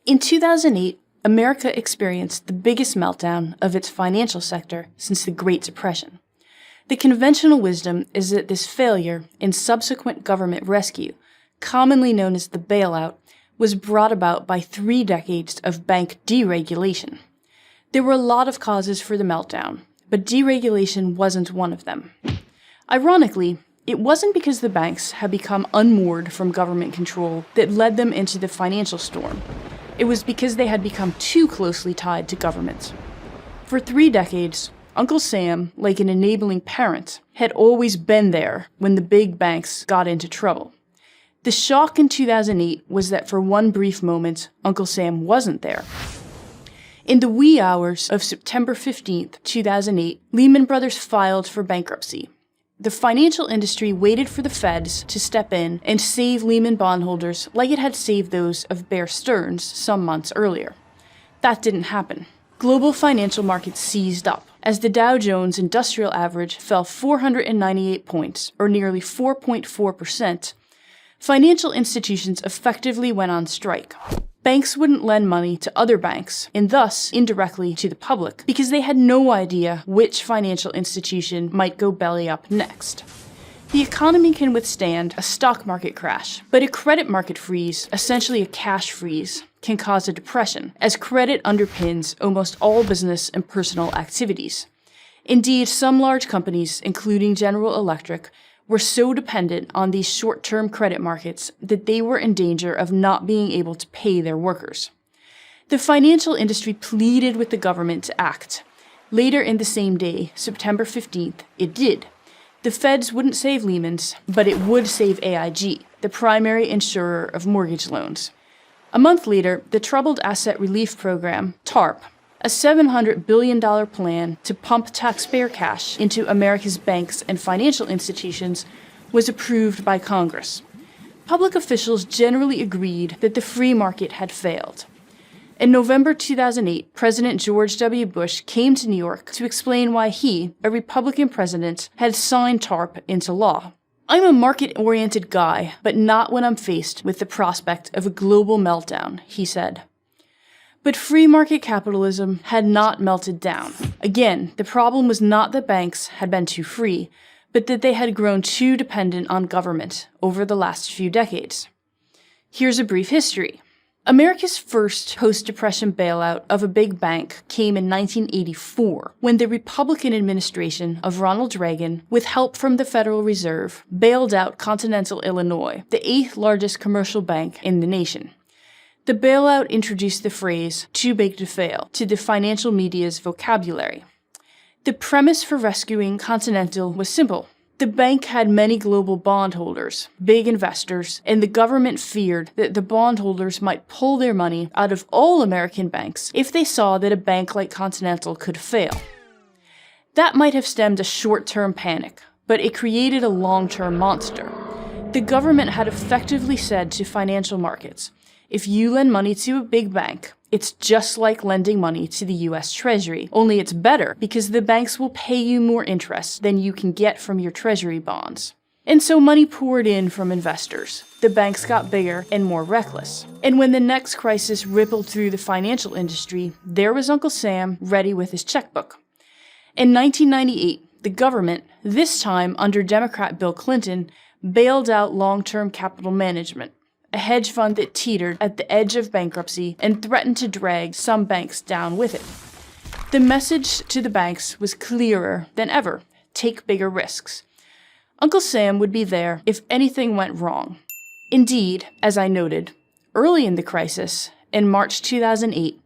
In 2008, America experienced the biggest meltdown of its financial sector since the Great Depression. The conventional wisdom is that this failure and subsequent government rescue, commonly known as the bailout, was brought about by 3 decades of bank deregulation. There were a lot of causes for the meltdown, but deregulation wasn't one of them. Ironically, it wasn't because the banks had become unmoored from government control that led them into the financial storm. It was because they had become too closely tied to government. For 3 decades, Uncle Sam, like an enabling parent, had always been there when the big banks got into trouble. The shock in 2008 was that for one brief moment, Uncle Sam wasn't there. In the wee hours of September 15, 2008, Lehman Brothers filed for bankruptcy. The financial industry waited for the feds to step in and save Lehman bondholders like it had saved those of Bear Stearns some months earlier. That didn't happen. Global financial markets seized up as the Dow Jones Industrial Average fell 498 points, or nearly 4.4%. Financial institutions effectively went on strike. Banks wouldn't lend money to other banks, and thus indirectly to the public, because they had no idea which financial institution might go belly up next. The economy can withstand a stock market crash, but a credit market freeze, essentially a cash freeze, can cause a depression, as credit underpins almost all business and personal activities. Indeed, some large companies, including General Electric, were so dependent on these short-term credit markets that they were in danger of not being able to pay their workers. The financial industry pleaded with the government to act. Later in the same day, September 15th, it did. The feds wouldn't save Lehman's, but it would save AIG, the primary insurer of mortgage loans. A month later, the Troubled Asset Relief Program, TARP, a $700 billion plan to pump taxpayer cash into America's banks and financial institutions, was approved by Congress. Public officials generally agreed that the free market had failed. In November 2008, President George W. Bush came to New York to explain why he, a Republican president, had signed TARP into law. "I'm a market-oriented guy, but not when I'm faced with the prospect of a global meltdown," he said. But free market capitalism had not melted down. Again, the problem was not that banks had been too free, but that they had grown too dependent on government over the last few decades. Here's a brief history. America's first post-Depression bailout of a big bank came in 1984, when the Republican administration of Ronald Reagan, with help from the Federal Reserve, bailed out Continental Illinois, the 8th largest commercial bank in the nation. The bailout introduced the phrase, "too big to fail," to the financial media's vocabulary. The premise for rescuing Continental was simple. The bank had many global bondholders, big investors, and the government feared that the bondholders might pull their money out of all American banks if they saw that a bank like Continental could fail. That might have stemmed a short-term panic, but it created a long-term monster. The government had effectively said to financial markets, if you lend money to a big bank, it's just like lending money to the US Treasury, only it's better because the banks will pay you more interest than you can get from your Treasury bonds. And so money poured in from investors. The banks got bigger and more reckless. And when the next crisis rippled through the financial industry, there was Uncle Sam ready with his checkbook. In 1998, the government, this time under Democrat Bill Clinton, bailed out long-term capital management, a hedge fund that teetered at the edge of bankruptcy and threatened to drag some banks down with it. The message to the banks was clearer than ever: take bigger risks. Uncle Sam would be there if anything went wrong. Indeed, as I noted, early in the crisis, in March 2008,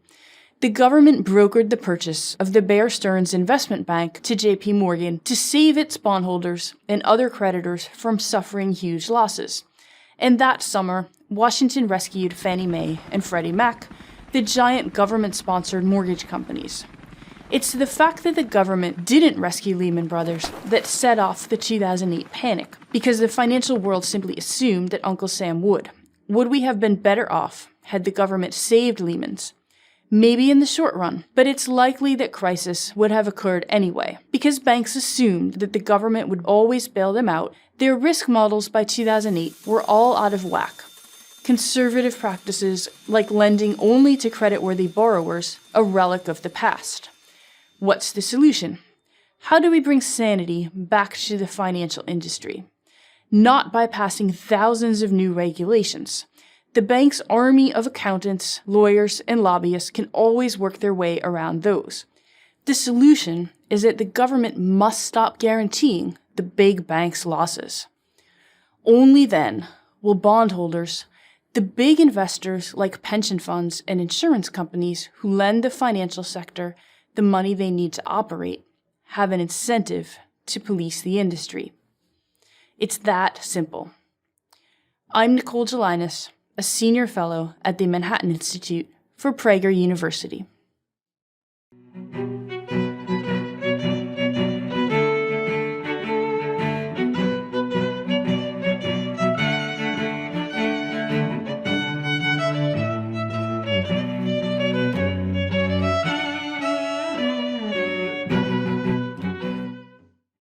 the government brokered the purchase of the Bear Stearns investment bank to JP Morgan to save its bondholders and other creditors from suffering huge losses. And that summer, Washington rescued Fannie Mae and Freddie Mac, the giant government-sponsored mortgage companies. It's the fact that the government didn't rescue Lehman Brothers that set off the 2008 panic, because the financial world simply assumed that Uncle Sam would. Would we have been better off had the government saved Lehman's? Maybe in the short run, but it's likely that crisis would have occurred anyway. Because banks assumed that the government would always bail them out, their risk models by 2008 were all out of whack. conservative practices like lending only to creditworthy borrowers a relic of the past. What's the solution? How do we bring sanity back to the financial industry? Not by passing thousands of new regulations. The bank's army of accountants, lawyers, and lobbyists can always work their way around those. The solution is that the government must stop guaranteeing the big banks' losses. Only then will bondholders, the big investors like pension funds and insurance companies who lend the financial sector the money they need to operate, have an incentive to police the industry. It's that simple. I'm Nicole Gelinas, a senior fellow at the Manhattan Institute for Prager University.